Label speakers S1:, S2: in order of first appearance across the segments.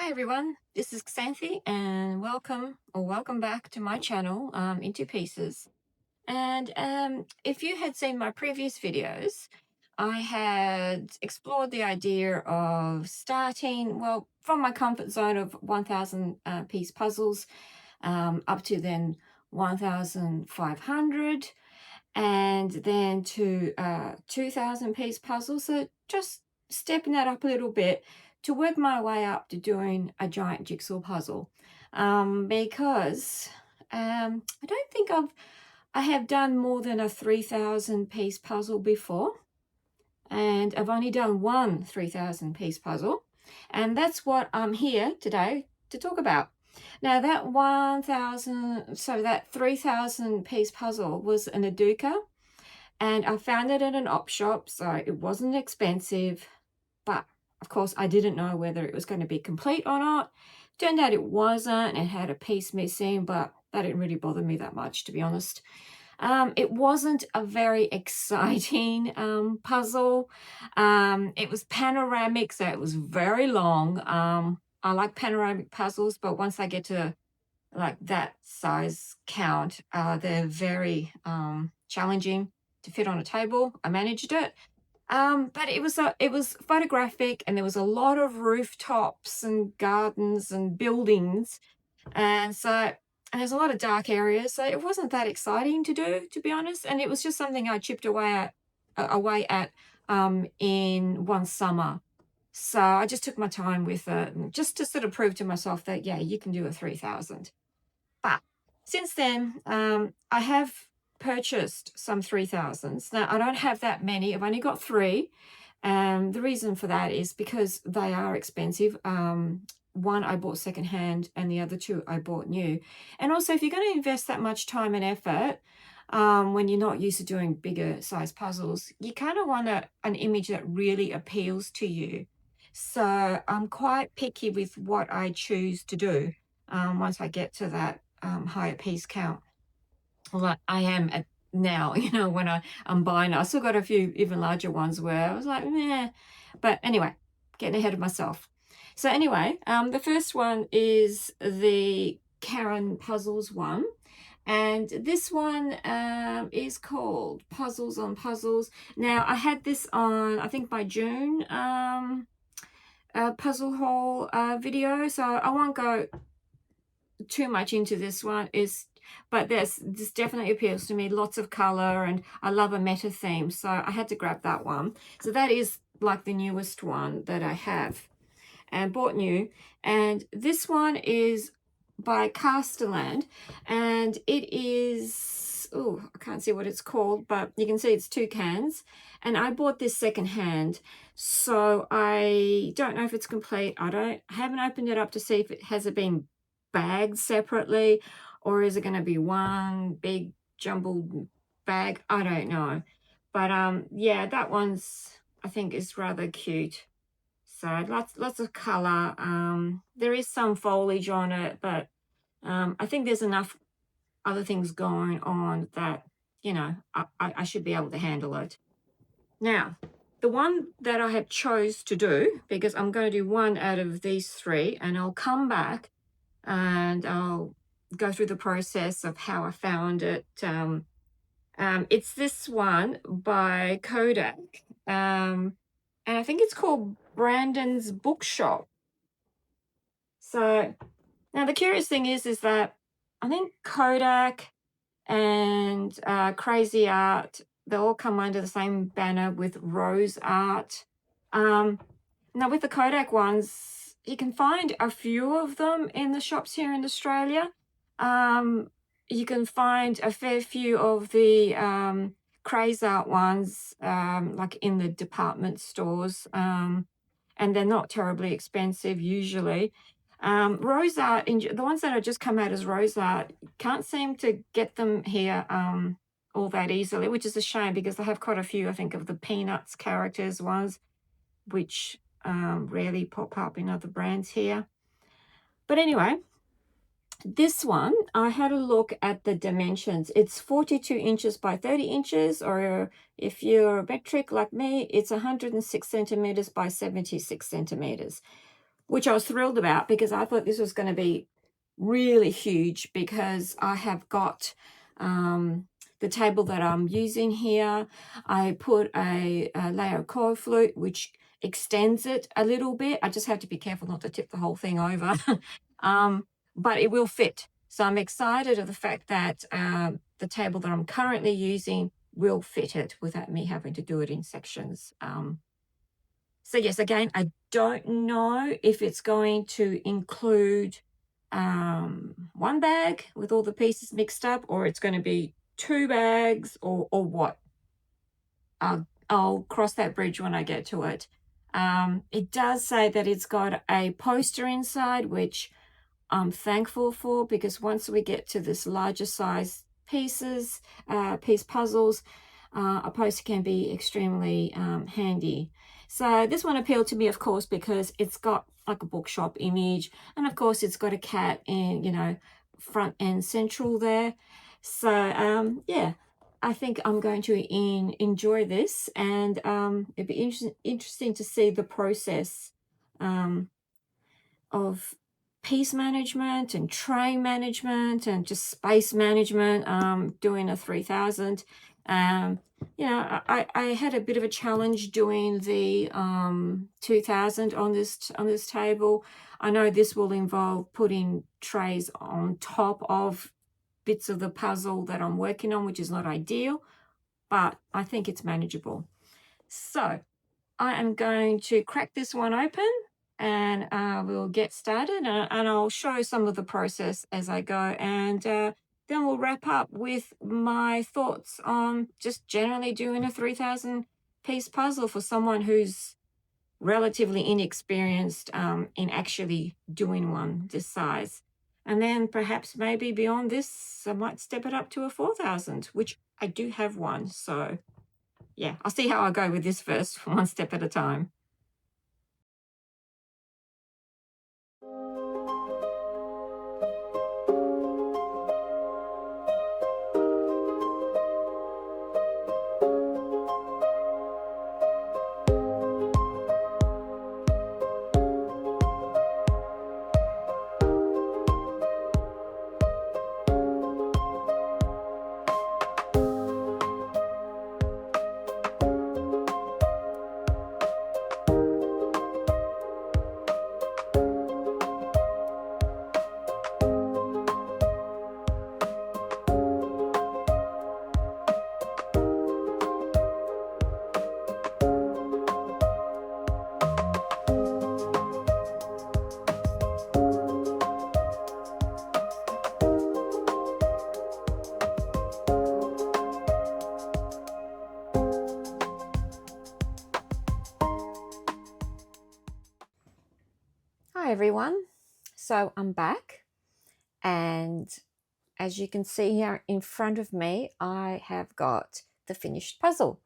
S1: Hi everyone, this is Xanthi and welcome back to my channel, Into Pieces. And if you had seen my previous videos, I had explored the idea of starting, well, from my comfort zone of 1000 piece puzzles up to then 1500 and then to 2000 piece puzzles. So just stepping that up a little bit to work my way up to doing a giant jigsaw puzzle, because I don't think I have done more than a 3000 piece puzzle before, and I've only done one 3000 piece puzzle, and that's what I'm here today to talk about. Now that 3000 piece puzzle was an Aduka, and I found it at an op shop, so it wasn't expensive, but of course I didn't know whether it was going to be complete or not. Turned out it wasn't. It had a piece missing, but that didn't really bother me that much, to be honest. It wasn't a very exciting puzzle. It was panoramic, so it was very long. I like panoramic puzzles, but once I get to like that size count, they're very challenging to fit on a table. I managed it. But it was photographic, and there was a lot of rooftops and gardens and buildings, and there's a lot of dark areas, so it wasn't that exciting to do, to be honest. And it was just something I chipped away at in one summer. So I just took my time with it, and just to sort of prove to myself that yeah, you can do a 3000. But since then, I have purchased some 3000s. Now, I don't have that many. I've only got three. The reason for that is because they are expensive. One I bought secondhand, and the other two I bought new. And also, if you're going to invest that much time and effort, when you're not used to doing bigger size puzzles, you kind of want an image that really appeals to you. So I'm quite picky with what I choose to do once I get to that higher piece count. Like I am at now, when I'm buying, I still got a few even larger ones where I was like, meh. But anyway, getting ahead of myself. So anyway, the first one is the Karen Puzzles one. And this one is called Puzzles on Puzzles. Now, I had this on, I think, my June puzzle haul video, so I won't go too much into this one. But this definitely appeals to me. Lots of color, and I love a meta theme, so I had to grab that one. So that is like the newest one that I have and bought new. And this one is by Castelland, and it is, oh, I can't see what it's called, but you can see it's two cans. And I bought this secondhand, so I don't know if it's complete. I haven't opened it up to see if it has been bagged separately, or is it going to be one big jumbled bag? I don't know. But yeah, that one's, I think, is rather cute. So lots of color. There is some foliage on it, but I think there's enough other things going on that, I should be able to handle it. Now, the one that I have chose to do, because I'm going to do one out of these three, and I'll come back and I'll go through the process of how I found it. It's this one by Kodak. And I think it's called Brandon's Bookshop. So now the curious thing is that I think Kodak and Crazy Art, they all come under the same banner with Rose Art. Now with the Kodak ones, you can find a few of them in the shops here in Australia. You can find a fair few of the Crazy Art ones, like in the department stores, and they're not terribly expensive usually. Rose Art, the ones that have just come out as Rose Art, can't seem to get them here all that easily, which is a shame, because they have quite a few, I think, of the Peanuts characters ones, which rarely pop up in other brands here. But anyway, this one, I had a look at the dimensions. It's 42 inches by 30 inches, or if you're a metric like me, it's 106 centimeters by 76 centimeters. which I was thrilled about because I thought this was going to be really huge because I have got the table that I'm using here. I put a layer of coil flute which extends it a little bit. I just have to be careful not to tip the whole thing over. um, but it will fit. So I'm excited of the fact that the table that I'm currently using will fit it without me having to do it in sections. So yes, again, I don't know if it's going to include one bag with all the pieces mixed up, or it's going to be two bags, or what. I'll cross that bridge when I get to it. It does say that it's got a poster inside, which I'm thankful for, because once we get to this larger size piece puzzles, a poster can be extremely handy. So this one appealed to me, of course, because it's got like a bookshop image, and of course it's got a cat in, front and central there. So yeah, I think I'm going to enjoy this, and it'd be interesting to see the process of piece management and tray management and just space management, doing a 3000. I had a bit of a challenge doing the 2000 on this table. I know this will involve putting trays on top of bits of the puzzle that I'm working on, which is not ideal, but I think it's manageable. So I am going to crack this one open, and we'll get started, and I'll show some of the process as I go, and then we'll wrap up with my thoughts on just generally doing a 3000 piece puzzle for someone who's relatively inexperienced in actually doing one this size. And then perhaps maybe beyond this, I might step it up to a 4000, which I do have one. So yeah, I'll see how I go with this first, one step at a time. Hi everyone, so I'm back, and as you can see here in front of me, I have got the finished puzzle,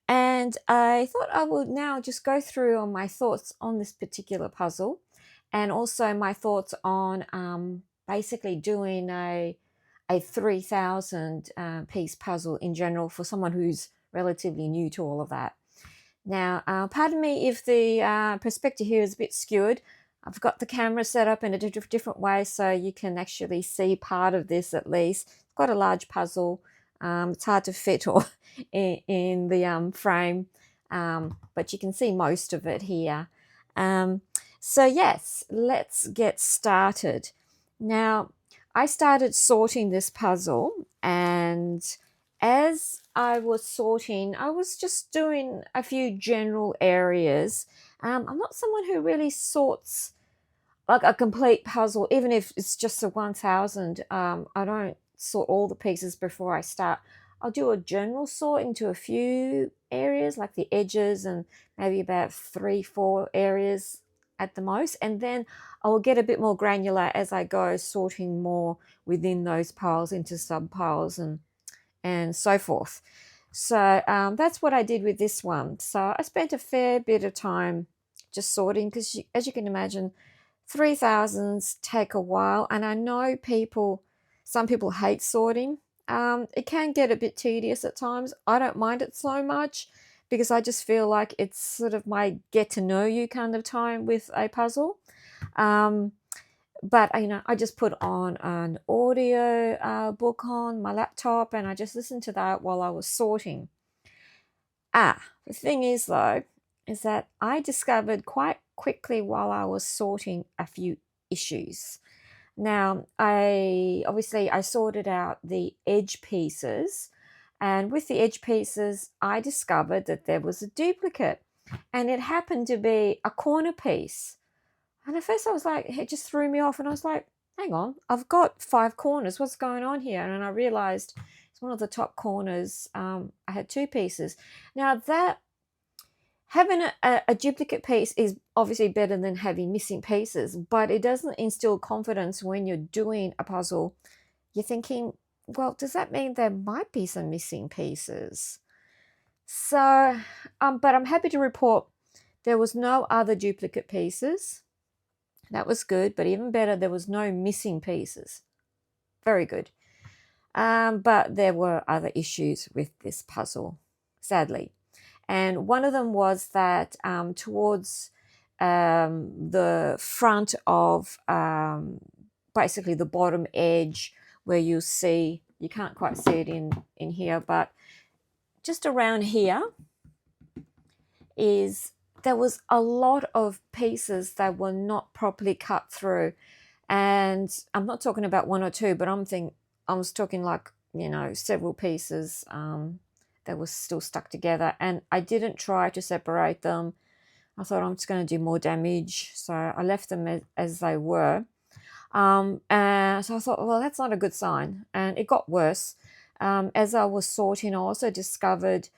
S1: and I thought I would now just go through on my thoughts on this particular puzzle, and also my thoughts on basically doing a 3000 piece puzzle in general for someone who's relatively new to all of that. Now, pardon me if the perspective here is a bit skewed. I've got the camera set up in a different way so you can actually see part of this at least. It's quite a large puzzle. It's hard to fit all in the frame, but you can see most of it here. So yes, let's get started. Now, I started sorting this puzzle, and as I was sorting, I was just doing a few general areas. I'm not someone who really sorts like a complete puzzle, even if it's just a 1000. I don't sort all the pieces before I start. I'll do a general sort into a few areas, like the edges, and maybe about 3-4 areas at the most, and then I'll get a bit more granular as I go, sorting more within those piles into sub piles and so forth. So that's what I did with this one. So I spent a fair bit of time just sorting, because as you can imagine, 3000s take a while, and I know some people hate sorting. It can get a bit tedious at times. I don't mind it so much, because I just feel like it's sort of my get to know you kind of time with a puzzle. Um, but I just put on an audio book on my laptop, and I just listened to that while I was sorting. The thing is though, is that I discovered quite quickly while I was sorting a few issues. Now, I sorted out the edge pieces, and with the edge pieces, I discovered that there was a duplicate, and it happened to be a corner piece. And at first I was like, it just threw me off, and I was like, hang on, I've got 5 corners. What's going on here? And then I realized it's one of the top corners. I had 2 pieces. Now that having a duplicate piece is obviously better than having missing pieces, but it doesn't instill confidence when you're doing a puzzle. You're thinking, well, does that mean there might be some missing pieces? So, but I'm happy to report there was no other duplicate pieces. That was good, but even better, there was no missing pieces. Very good. But there were other issues with this puzzle, sadly. And one of them was that towards the front of basically the bottom edge, where you see, you can't quite see it in here, but just around here there was a lot of pieces that were not properly cut through. And I'm not talking about 1 or 2, but I was talking like, several pieces that were still stuck together, and I didn't try to separate them. I thought I'm just going to do more damage, so I left them as they were. And so I thought, well, that's not a good sign, and it got worse. As I was sorting, I also discovered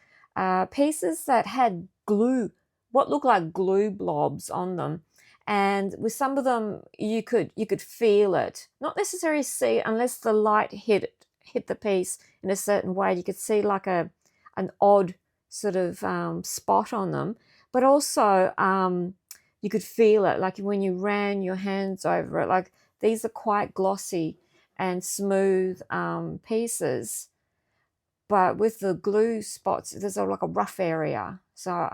S1: pieces that had glue, what looked like glue blobs on them. And with some of them, you could feel it, not necessarily see it unless the light hit the piece in a certain way. You could see like an odd sort of spot on them, but also you could feel it, like when you ran your hands over it. Like, these are quite glossy and smooth pieces, but with the glue spots, there's like a rough area. So,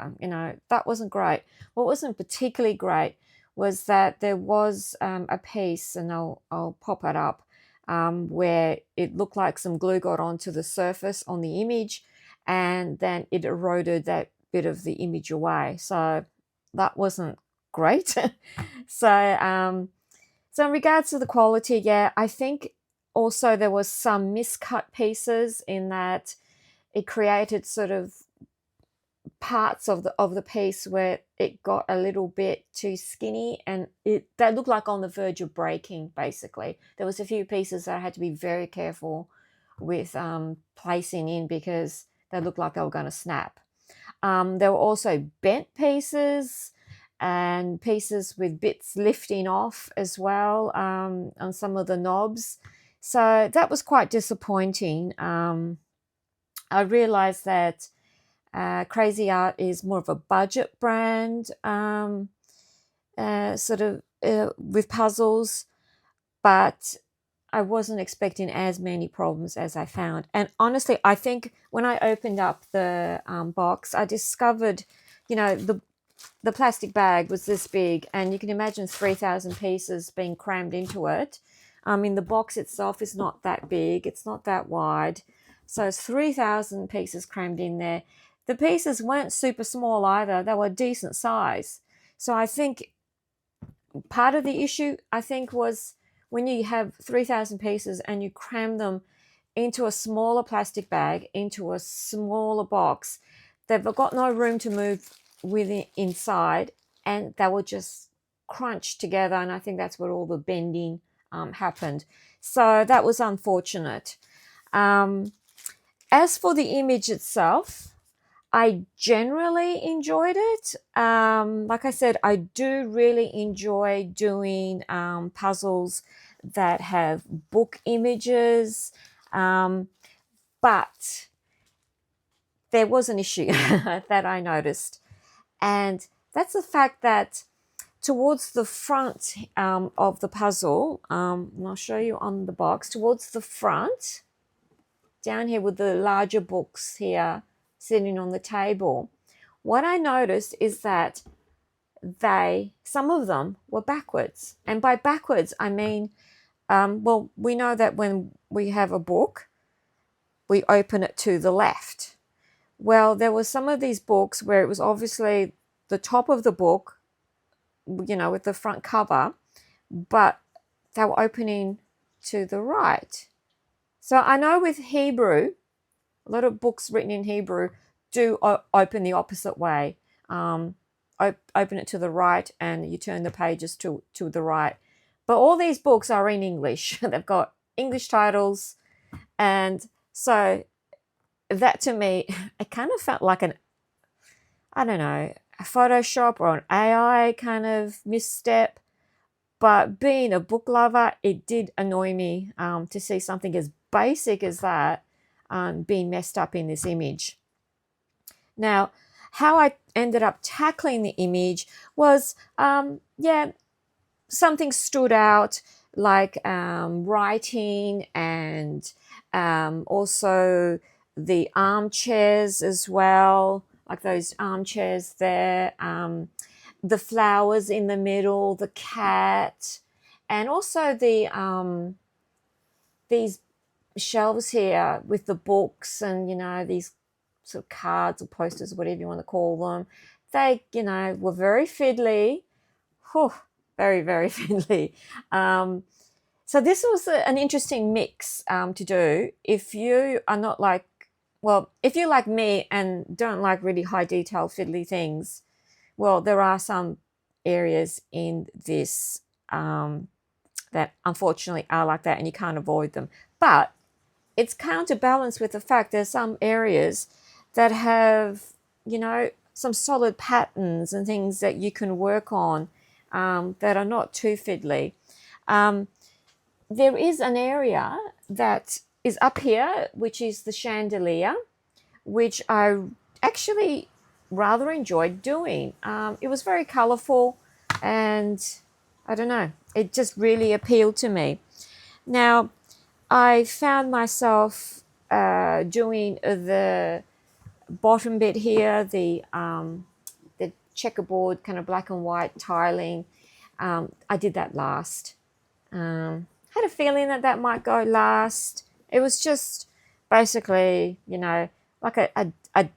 S1: that wasn't great. What wasn't particularly great was that there was a piece, and I'll pop it up, where it looked like some glue got onto the surface on the image, and then it eroded that bit of the image away. So that wasn't great. So in regards to the quality, yeah, I think also there was some miscut pieces in that it created sort of parts of the piece where it got a little bit too skinny, and they looked like on the verge of breaking. Basically, there was a few pieces that I had to be very careful with placing in, because they looked like they were going to snap. There were also bent pieces and pieces with bits lifting off as well on some of the knobs. So that was quite disappointing. I realized that Crazy Art is more of a budget brand, with puzzles, but I wasn't expecting as many problems as I found. And honestly, I think when I opened up the box, I discovered, the plastic bag was this big, and you can imagine 3,000 pieces being crammed into it. The box itself is not that big, it's not that wide, so it's 3,000 pieces crammed in there. The pieces weren't super small either, they were decent size. So I think part of the issue, was when you have 3,000 pieces and you cram them into a smaller plastic bag, into a smaller box, they've got no room to move inside, and they will just crunch together, and I think that's where all the bending happened. So that was unfortunate. As for the image itself, I generally enjoyed it. Like I said, I do really enjoy doing puzzles that have book images, but there was an issue that I noticed, and that's the fact that towards the front of the puzzle, and I'll show you on the box, towards the front, down here with the larger books here sitting on the table, what I noticed is that some of them were backwards. And by backwards, I mean, well, we know that when we have a book, we open it to the left. Well, there were some of these books where it was obviously the top of the book, with the front cover, but they were opening to the right. So I know with Hebrew, a lot of books written in Hebrew do open the opposite way. Open it to the right and you turn the pages to the right. But all these books are in English. They've got English titles. And so that to me, it kind of felt like I don't know, a Photoshop or an AI kind of misstep. But being a book lover, it did annoy me to see something as basic as that being messed up in this image. Now, how I ended up tackling the image was, something stood out, like writing and also the armchairs as well, like those armchairs there, the flowers in the middle, the cat, and also these shelves here with the books and these sort of cards or posters, whatever you want to call them. They were very fiddly. Whew, very, very fiddly. So this was an interesting mix to do. If you are not if you're like me and don't like really high detail fiddly things, well, there are some areas in this that unfortunately are like that and you can't avoid them. But it's counterbalanced with the fact there's some areas that have, some solid patterns and things that you can work on that are not too fiddly. There is an area that is up here, which is the chandelier, which I actually rather enjoyed doing. It was very colourful and I don't know, it just really appealed to me. Now, I found myself doing the bottom bit here, the checkerboard kind of black and white tiling. I did that last. Had a feeling that might go last. It was just basically, like a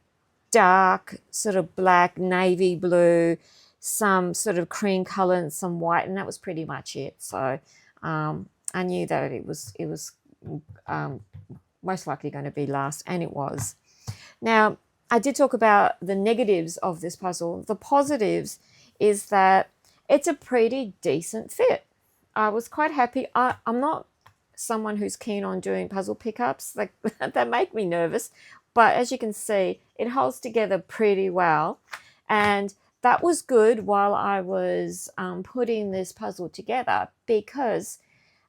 S1: dark sort of black, navy blue, some sort of cream color and some white, and that was pretty much it. So I knew that it was most likely going to be last, and it was. Now, I did talk about the negatives of this puzzle. The positives is that it's a pretty decent fit. I was quite happy. I'm not someone who's keen on doing puzzle pickups. Like that make me nervous. But as you can see, it holds together pretty well. And that was good while I was putting this puzzle together, because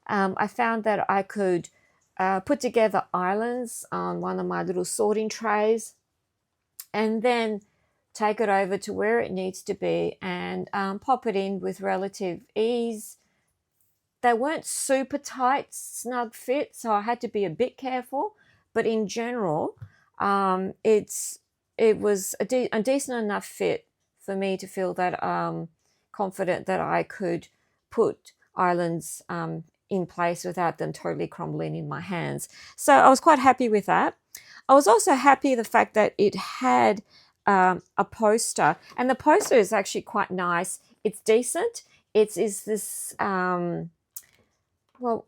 S1: I found that I could put together islands on one of my little sorting trays and then take it over to where it needs to be and pop it in with relative ease. They weren't super tight, snug fit, so I had to be a bit careful. But in general, it was a decent enough fit for me to feel that confident that I could put islands in place without them totally crumbling in my hands. So I was quite happy with that. I was also happy the fact that it had a poster, and the poster is actually quite nice. It's decent. It's this well,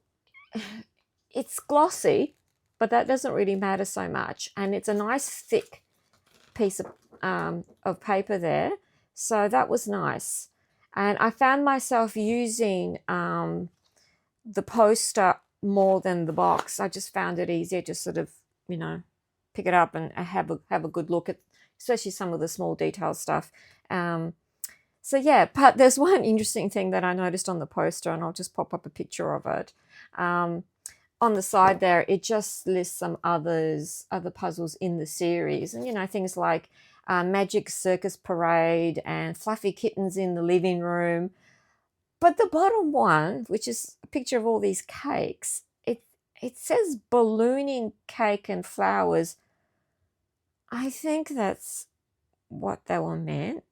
S1: it's glossy, but that doesn't really matter so much. And it's a nice thick piece of paper there. So that was nice. And I found myself using the poster more than the box. I just found it easier to sort of, pick it up and have a good look at, especially some of the small detail stuff. So yeah, but there's one interesting thing that I noticed on the poster, and I'll just pop up a picture of it. On the side there, it just lists some other puzzles in the series, and things like Magic Circus Parade and Fluffy Kittens in the Living Room. But the bottom one, which is a picture of all these cakes, it says ballooning cake and flowers. I think that's what they were meant.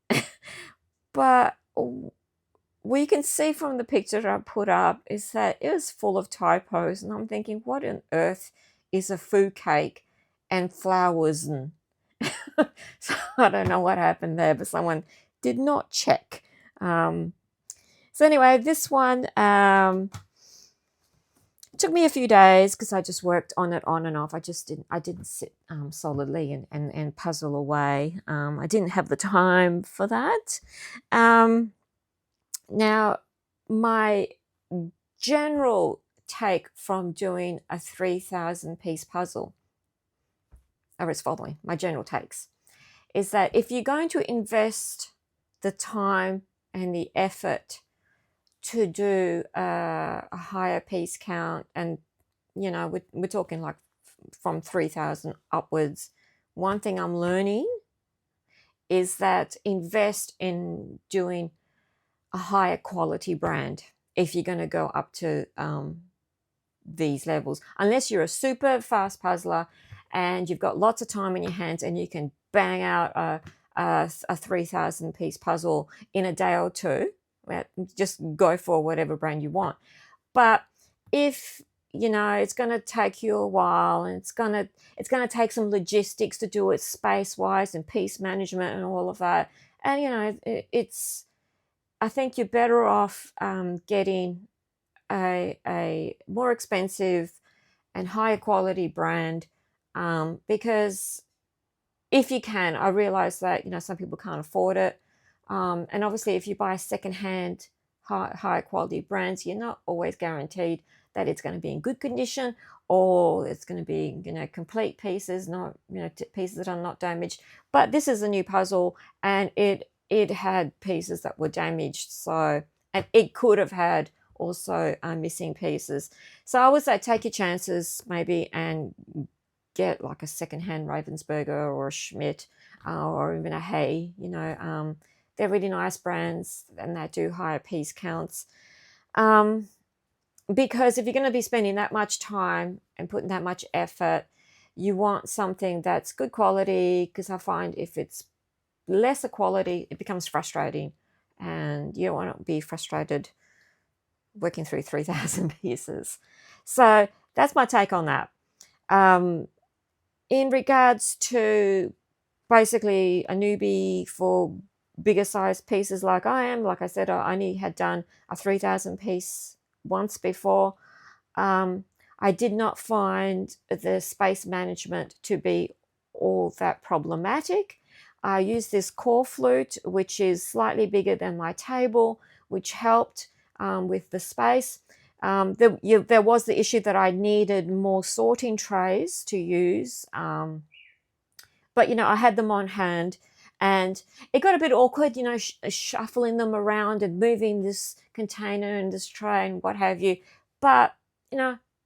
S1: But we can see from the picture I put up is that it was full of typos, and I'm thinking, what on earth is a food cake and flowers? And so I don't know what happened there, but someone did not check. So anyway, this one took me a few days because I just worked on it on and off. I didn't sit solidly and puzzle away. I didn't have the time for that. Now, my general take from doing a 3,000 piece puzzle, or it's following my general takes, is that if you're going to invest the time and the effort to do a higher piece count, and we're talking like from 3,000 upwards, one thing I'm learning is that invest in doing a higher quality brand if you're going to go up to these levels, unless you're a super fast puzzler and you've got lots of time in your hands and you can bang out a 3,000 piece puzzle in a day or two. Just go for whatever brand you want. But if it's going to take you a while, and it's going to take some logistics to do it space wise and piece management and all of that, and it's I think you're better off getting a more expensive and higher quality brand, because if you can, I realize that some people can't afford it, and obviously if you buy secondhand high quality brands, you're not always guaranteed that it's going to be in good condition, or it's going to be complete pieces, not pieces that are not damaged. But this is a new puzzle, and it had pieces that were damaged, so, and it could have had also missing pieces. So I would say take your chances maybe and get like a secondhand Ravensburger or a Schmidt, or even a Hay. They're really nice brands, and they do higher piece counts. Because if you're going to be spending that much time and putting that much effort, you want something that's good quality, because I find if it's lesser quality, it becomes frustrating, and you don't want to be frustrated working through 3,000 pieces. So that's my take on that. In regards to basically a newbie for bigger size pieces like I am, like I said, I only had done a 3,000 piece once before. I did not find the space management to be all that problematic. I used this core flute, which is slightly bigger than my table, which helped with the space. There was the issue that I needed more sorting trays to use, but I had them on hand, and it got a bit awkward, shuffling them around and moving this container and this tray and what have you. But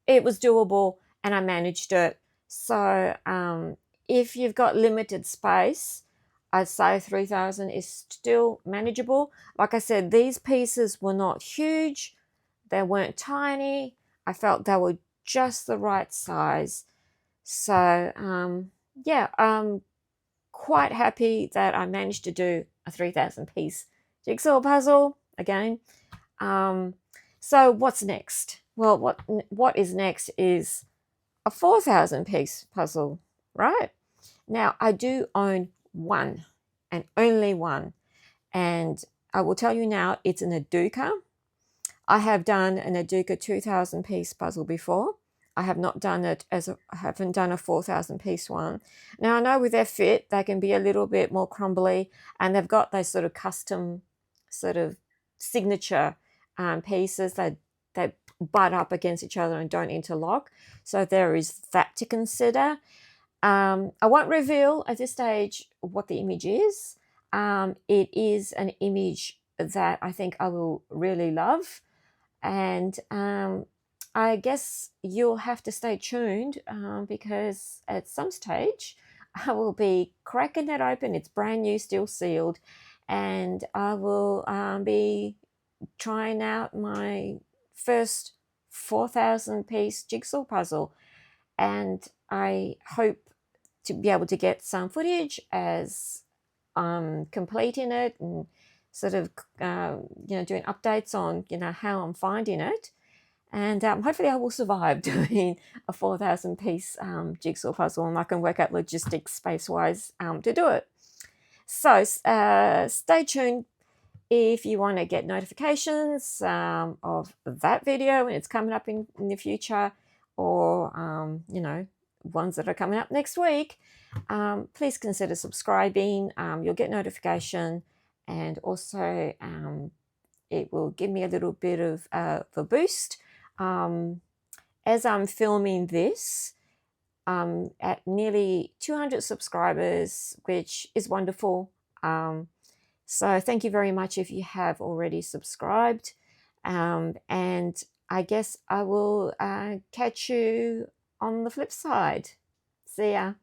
S1: it was doable, and I managed it. So if you've got limited space, I'd say 3,000 is still manageable. Like I said, these pieces were not huge. They weren't tiny. I felt they were just the right size. So, yeah, I'm quite happy that I managed to do a 3,000 piece jigsaw puzzle again. So what's next? Well, what is next is a 4,000 piece puzzle, right? Now, I do own one, and only one. And I will tell you now, it's an Aduka. I have done an Aduka 2,000 piece puzzle before. I have not done it I haven't done a 4,000 piece one. Now I know with their fit, they can be a little bit more crumbly, and they've got those sort of custom sort of signature pieces that they butt up against each other and don't interlock. So there is that to consider. I won't reveal at this stage what the image is. It is an image that I think I will really love, and I guess you'll have to stay tuned, because at some stage I will be cracking it open. It's brand new, still sealed, and I will be trying out my first 4,000 piece jigsaw puzzle, and I hope to be able to get some footage as completing it and sort of, doing updates on, how I'm finding it. And hopefully I will survive doing a 4,000 piece jigsaw puzzle, and I can work out logistics space-wise to do it. So stay tuned if you want to get notifications of that video when it's coming up in the future, or, ones that are coming up next week. Please consider subscribing. You'll get notification, and also it will give me a little bit of a boost. As I'm filming this, at nearly 200 subscribers, which is wonderful. So thank you very much if you have already subscribed. And I guess I will catch you on the flip side. See ya.